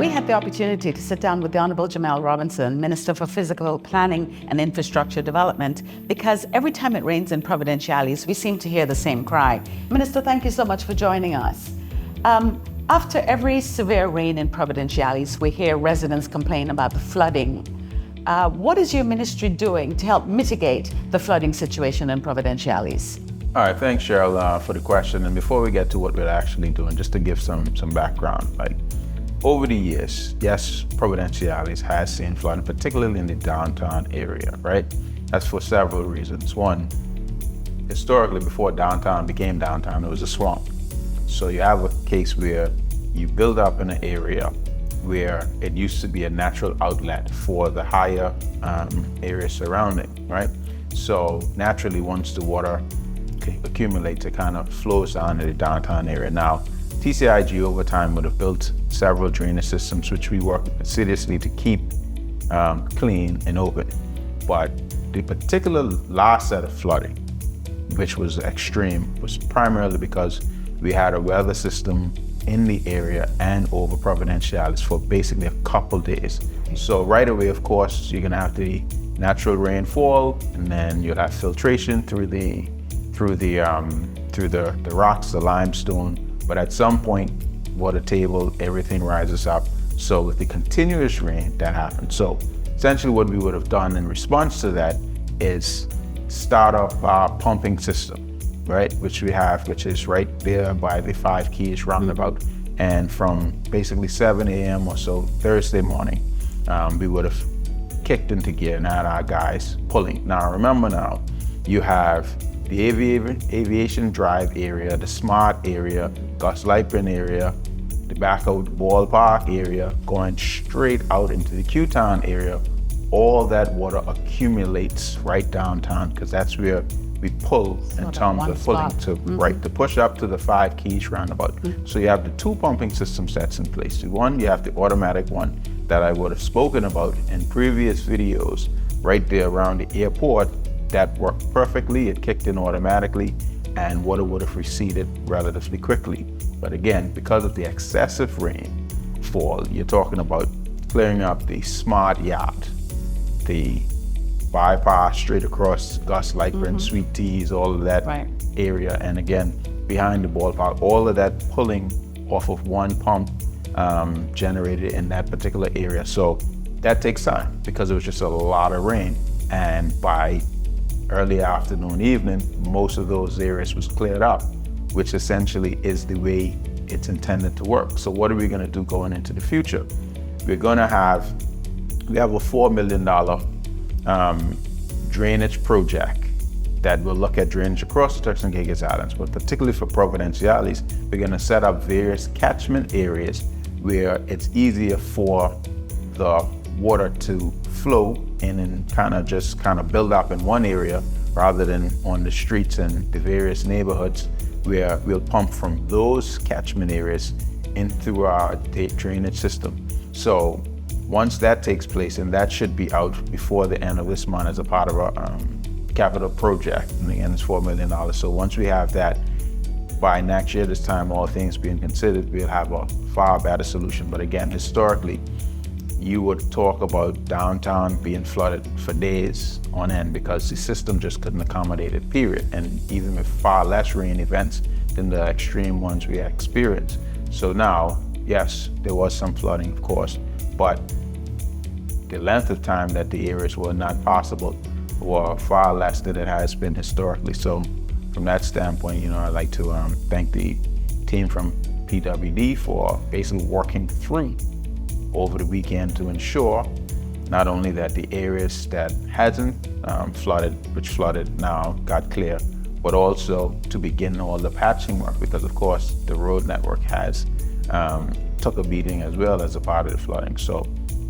We had the opportunity to sit down with the Honourable Jamell Robinson, Minister for Physical Planning and Infrastructure Development, because every time it rains in Providenciales, we seem to hear the same cry. Minister, thank you so much for joining us. After every severe rain in Providenciales, we hear residents complain about the flooding. What is your ministry doing to help mitigate the flooding situation in Providenciales? All right, thanks, Cheryl, for the question. And before we get to what we're actually doing, just to give some background, over the years, yes, Providenciales has seen flooding, particularly in the downtown area, right? That's for several reasons. One, historically, before downtown became downtown, it was a swamp. So you have a case where you build up in an area where it used to be a natural outlet for the higher area surrounding, right? So naturally, once the water accumulates, it kind of flows down to the downtown area. Now, TCIG over time would have built several drainage systems, which we work seriously to keep clean and open. But the particular last set of flooding, which was extreme, was primarily because we had a weather system in the area and over Providenciales for basically a couple days. So right away, of course, you're gonna have the natural rainfall, and then you'll have filtration through the rocks, the limestone. But at some point, water table, everything rises up. So with the continuous rain, that happens. So essentially what we would have done in response to that is start up our pumping system, right? Which we have, which is right there by the 5 Keys roundabout. And from basically 7 a.m. or so Thursday morning, we would have kicked into gear and had our guys pulling. Now remember now, you have the aviation drive area, the smart area, Gus Lightburn area, the back out ballpark area, going straight out into the Q-Town area. All that water accumulates right downtown, because that's where we pull in terms of pulling to right to push up to the 5 Keys roundabout. So you have the 2 pumping system sets in place. The one, you have the automatic one that I would have spoken about in previous videos, right there around the airport. That worked perfectly. It kicked in automatically, and water would have receded relatively quickly. But again, because of the excessive rainfall, you're talking about clearing up the smart yard, the bypass straight across Gus Lightburn, Sweet Teas, all of that area. And again, behind the ballpark, all of that pulling off of one pump generated in that particular area. So that takes time because it was just a lot of rain. And by early afternoon, evening, most of those areas was cleared up, which essentially is the way it's intended to work. So what are we gonna do going into the future? We have a $4 million drainage project that will look at drainage across the Turks and Caicos Islands, but particularly for Providenciales, we're gonna set up various catchment areas where it's easier for the water to flow in and kind of build up in one area rather than on the streets and the various neighborhoods, where we'll pump from those catchment areas into our drainage system. So once that takes place, and that should be out before the end of this month as a part of our capital project, and again, it's $4 million. So once we have that, by next year, this time, all things being considered, we'll have a far better solution. But again, historically, you would talk about downtown being flooded for days on end because the system just couldn't accommodate it, period. And even with far less rain events than the extreme ones we experienced. So now, yes, there was some flooding, of course, but the length of time that the areas were not possible were far less than it has been historically. So from that standpoint, I'd like to thank the team from PWD for basically working through over the weekend to ensure not only that the areas that hasn't flooded, which flooded now, got clear, but also to begin all the patching work, because of course the road network has took a beating as well as a part of the flooding. So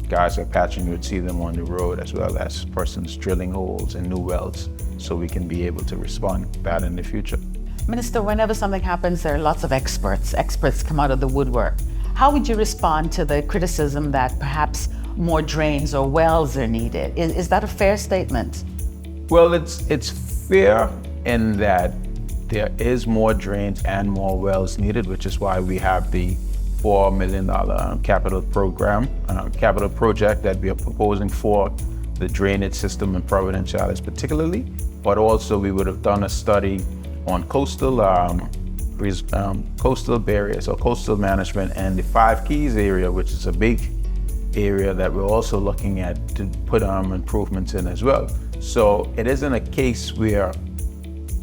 guys are patching, you would see them on the road, as well as persons drilling holes in new wells, so we can be able to respond better in the future. Minister, whenever something happens, there are lots of experts come out of the woodwork. How would you respond to the criticism that perhaps more drains or wells are needed? Is that a fair statement? Well, it's fair in that there is more drains and more wells needed, which is why we have the $4 million capital project that we are proposing for the drainage system in Providenciales particularly, but also we would have done a study on coastal barriers or coastal management and the Five Keys area, which is a big area that we're also looking at to put improvements in as well. So it isn't a case where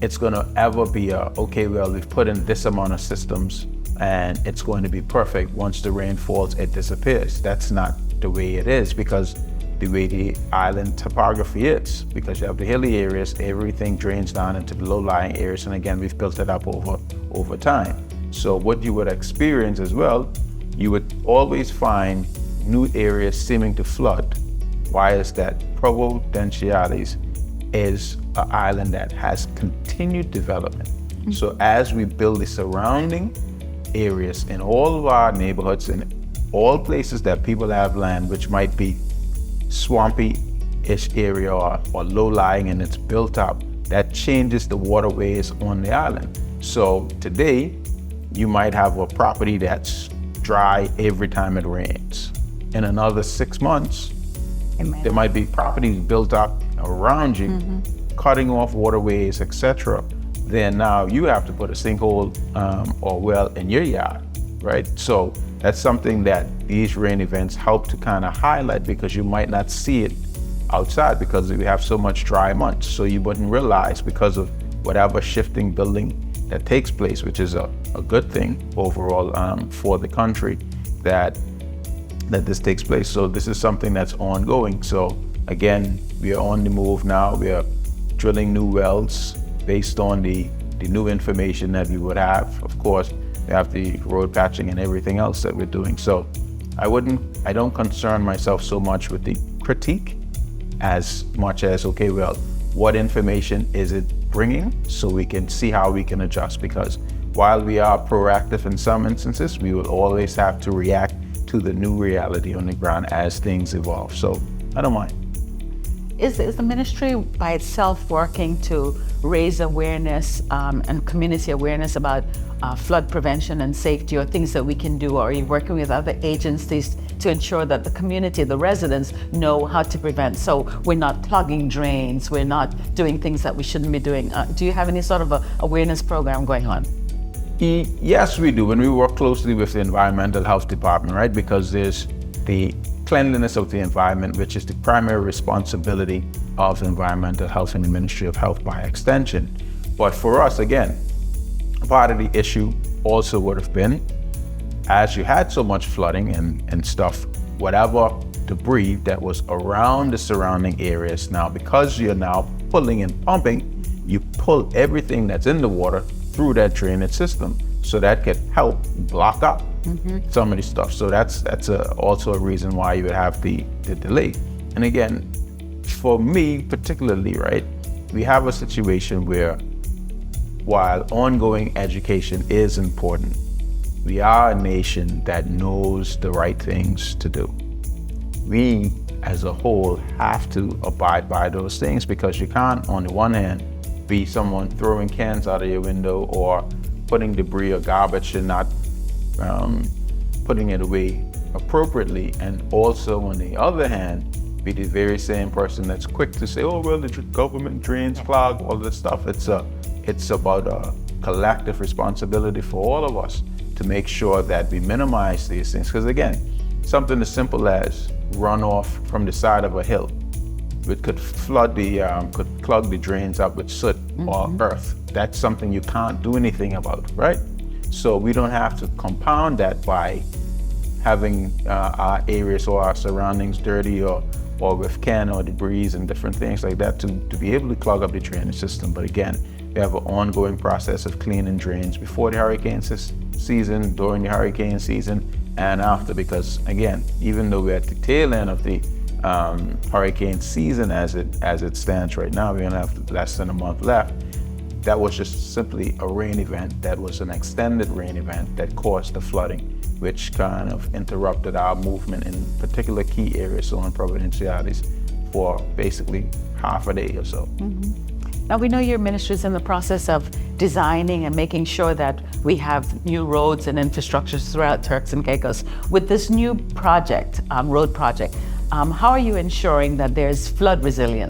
it's going to ever be okay, well, we've put in this amount of systems and it's going to be perfect. Once the rain falls, it disappears. That's not the way it is, because the way the island topography is, because you have the hilly areas, everything drains down into the low-lying areas, and again, we've built it up over time. So what you would experience as well, you would always find new areas seeming to flood. Why is that? Providenciales is an island that has continued development. So as we build the surrounding areas in all of our neighborhoods, in all places that people have land, which might be swampy-ish area or low-lying, and it's built up, that changes the waterways on the island. So today, you might have a property that's dry every time it rains. In another 6 months, there might be properties built up around you, cutting off waterways, etc. Then now you have to put a sinkhole or well in your yard, right? So that's something that these rain events help to kind of highlight, because you might not see it outside because we have so much dry months. So you wouldn't realize, because of whatever shifting building that takes place, which is a good thing overall for the country, that this takes place. So this is something that's ongoing. So again, we are on the move now. We are drilling new wells based on the new information that we would have. Of course, we have the road patching and everything else that we're doing. So I don't concern myself so much with the critique as much as, okay, well, what information is it bringing, so we can see how we can adjust? Because while we are proactive in some instances, we will always have to react to the new reality on the ground as things evolve. So I don't mind. Is the ministry by itself working to raise awareness and community awareness about flood prevention and safety, or things that we can do? Or are you working with other agencies to ensure that the community, the residents, know how to prevent? So we're not plugging drains, we're not doing things that we shouldn't be doing. Do you have any sort of a awareness program going on? Yes, we do, and we work closely with the Environmental Health Department, right? Because there's the cleanliness of the environment, which is the primary responsibility of environmental health and the Ministry of Health by extension. But for us, again, part of the issue also would have been, as you had so much flooding and stuff, whatever debris that was around the surrounding areas, now because you're now pulling and pumping, you pull everything that's in the water through that drainage system, so that could help block up some of the stuff. So that's also a reason why you would have the delay. And again, for me particularly, right, we have a situation where, while ongoing education is important, we are a nation that knows the right things to do. We as a whole have to abide by those things, because you can't, on the one hand, be someone throwing cans out of your window or putting debris or garbage and not putting it away appropriately, and also on the other hand, be the very same person that's quick to say, oh, well, the government drains clog, all this stuff. It's about a collective responsibility for all of us to make sure that we minimize these things. Because again, something as simple as runoff from the side of a hill, it could clog the drains up with soot or earth. That's something you can't do anything about, right? So we don't have to compound that by having our areas or our surroundings dirty or with can or debris and different things like that to be able to clog up the drainage system. But again, we have an ongoing process of cleaning drains before the hurricane season, during the hurricane season, and after, because again, even though we're at the tail end of the hurricane season as it stands right now, we only have less than a month left. That was just simply a rain event. That was an extended rain event that caused the flooding, which kind of interrupted our movement in particular key areas on Providenciales for basically half a day or so. Now, we know your ministry is in the process of designing and making sure that we have new roads and infrastructures throughout Turks and Caicos. With this new project, road project, how are you ensuring that there's flood resilience?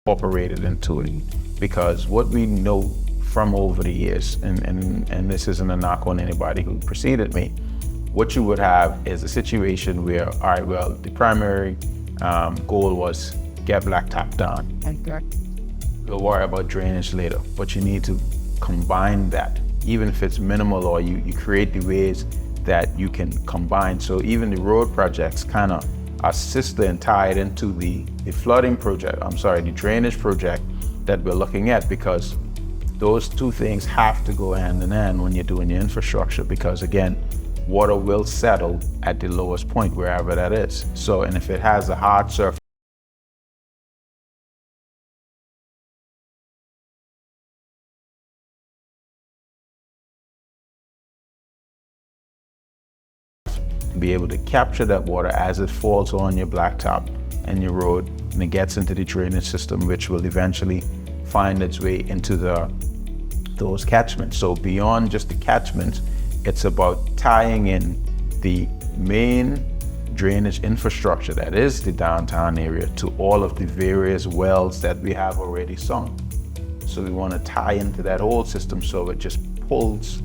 Incorporated into it, because what we know from over the years, and this isn't a knock on anybody who preceded me, what you would have is a situation where, all right, well, the primary goal was get blacktop done. Okay. We'll worry about drainage later, but you need to combine that, even if it's minimal, or you create the ways that you can combine. So even the road projects kind of assist and tie it into the flooding project, the drainage project that we're looking at, because those two things have to go hand in hand when you're doing your infrastructure, because again, water will settle at the lowest point, wherever that is. So, and if it has a hard surface, be able to capture that water as it falls on your blacktop and your road, and it gets into the drainage system, which will eventually find its way into those catchments. So beyond just the catchments, it's about tying in the main drainage infrastructure that is the downtown area to all of the various wells that we have already sunk. So we want to tie into that whole system so it just pulls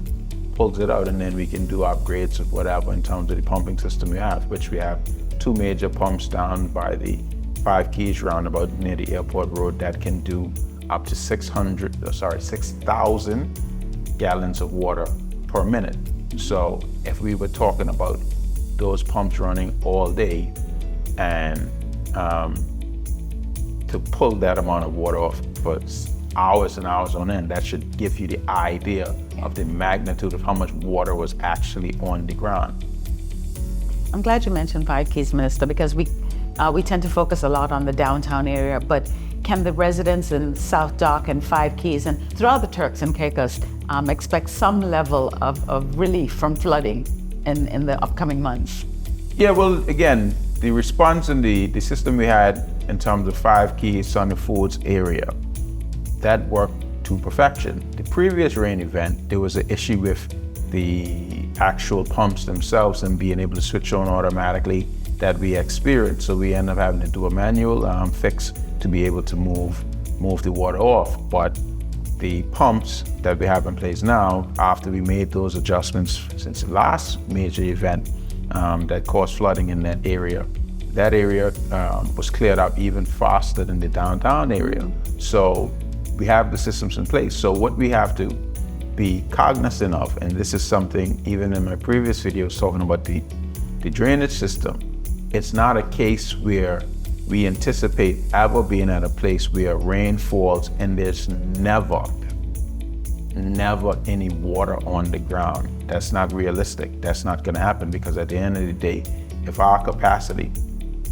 it out, and then we can do upgrades of whatever in terms of the pumping system we have, which we have two major pumps down by the 5 Keys roundabout near the airport road that can do up to 6,000 gallons of water per minute. So if we were talking about those pumps running all day, and to pull that amount of water off for hours and hours on end, that should give you the idea of the magnitude of how much water was actually on the ground. I'm glad you mentioned 5 Keys, Minister, because we tend to focus a lot on the downtown area, but can the residents in South Dock and 5 Keys and throughout the Turks and Caicos expect some level of relief from flooding in the upcoming months? Yeah, well, again, the response in the system we had in terms of 5 Keys, Sunny Foods area, that worked to perfection. The previous rain event, there was an issue with the actual pumps themselves and being able to switch on automatically that we experienced. So we ended up having to do a manual fix to be able to move the water off. But the pumps that we have in place now, after we made those adjustments since the last major event that caused flooding in that area was cleared up even faster than the downtown area. So we have the systems in place. So what we have to be cognizant of, and this is something even in my previous videos talking about the drainage system, it's not a case where we anticipate ever being at a place where rain falls and there's never any water on the ground. That's not realistic. That's not going to happen, because at the end of the day, if our capacity,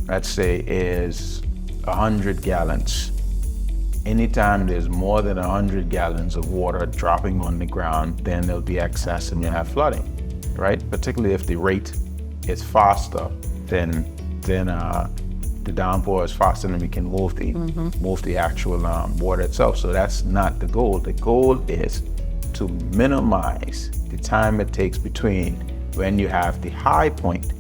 let's say, is 100 gallons, anytime there's more than 100 gallons of water dropping on the ground, then there'll be excess and you'll have flooding, right? Particularly if the rate is faster than the downpour is faster than we can move the actual water itself. So that's not the goal. The goal is to minimize the time it takes between when you have the high point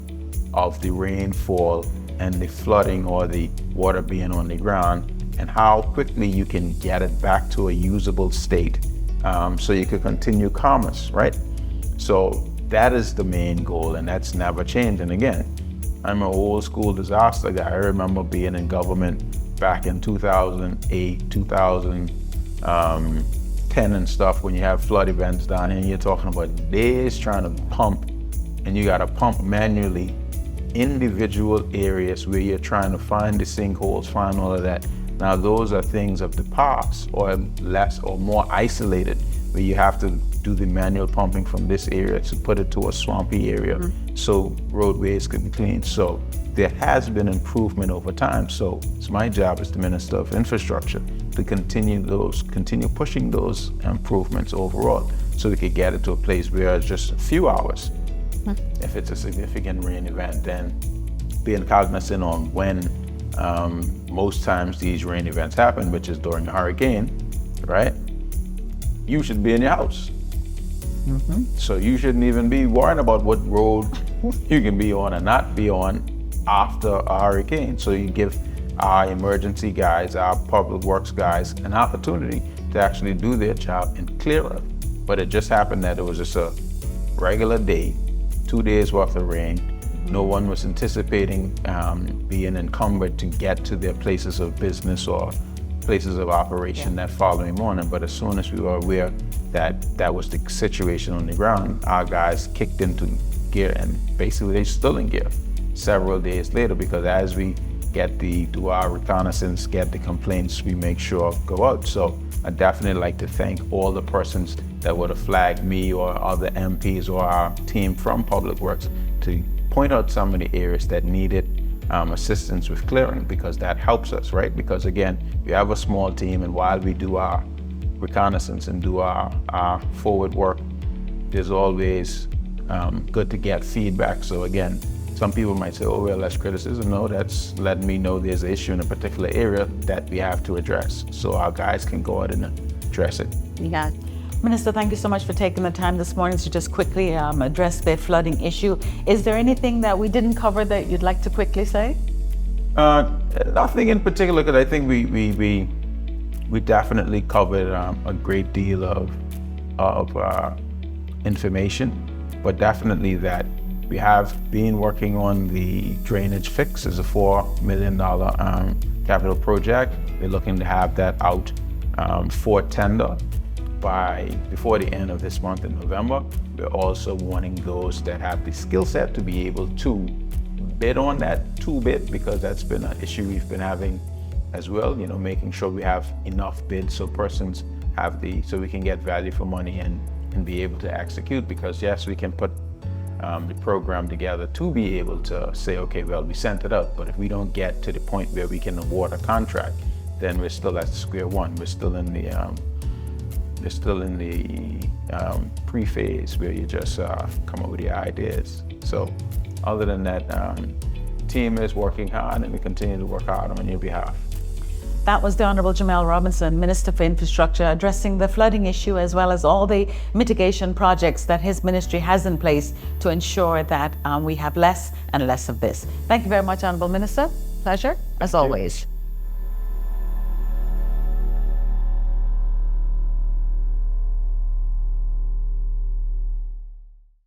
of the rainfall and the flooding or the water being on the ground, and how quickly you can get it back to a usable state, so you can continue commerce, right? So that is the main goal, and that's never changed. And again, I'm an old school disaster guy. I remember being in government back in 2008, 2010 and stuff, when you have flood events down here, and you're talking about days trying to pump, and you gotta pump manually individual areas where you're trying to find the sinkholes, find all of that. Now those are things of the past, or less or more isolated, where you have to do the manual pumping from this area to put it to a swampy area so roadways can be cleaned. So there has been improvement over time. So it's my job as the Minister of Infrastructure to continue pushing those improvements overall. so we could get it to a place where it's just a few hours. If it's a significant rain event, then being cognizant on when most times these rain events happen, which is during a hurricane, right? You should be in your house. So you shouldn't even be worrying about what road you can be on or not be on after a hurricane. So you give our emergency guys, our public works guys, an opportunity to actually do their job and clear up. But it just happened that it was just a regular day, 2 days worth of rain. No one was anticipating being encumbered to get to their places of business or places of operation that following morning. But as soon as we were aware that that was the situation on the ground, our guys kicked into gear, and basically they're still in gear several days later, because as we do our reconnaissance, get the complaints, we make sure go out. So I definitely like to thank all the persons that would have flagged me or other MPs or our team from Public Works to point out some of the areas that needed assistance with clearing, because that helps us, right? Because again, we have a small team, and while we do our reconnaissance and do our forward work, there's always good to get feedback. So again, some people might say, oh, well, that's criticism. No, that's letting me know there's an issue in a particular area that we have to address. So our guys can go out and address it. Yeah. Minister, thank you so much for taking the time this morning to just quickly address the flooding issue. Is there anything that we didn't cover that you'd like to quickly say? Nothing in particular, because I think we definitely covered a great deal of information, but definitely that we have been working on the drainage fix as a $4 million capital project. We're looking to have that out for tender before the end of this month in November. We're also wanting those that have the skill set to be able to bid on that two-bid, because that's been an issue we've been having as well, making sure we have enough bids so persons have so we can get value for money and be able to execute. Because yes, we can put the program together to be able to say, okay, well, we sent it out, but if we don't get to the point where we can award a contract, then we're still at square one. We're still in the pre-phase where you just come up with the ideas. So other than that, team is working hard, and we continue to work hard on your behalf. That was the Honourable Jamell Robinson, Minister for Infrastructure, addressing the flooding issue as well as all the mitigation projects that his ministry has in place to ensure that we have less and less of this. Thank you very much, Honourable Minister. Pleasure, as always.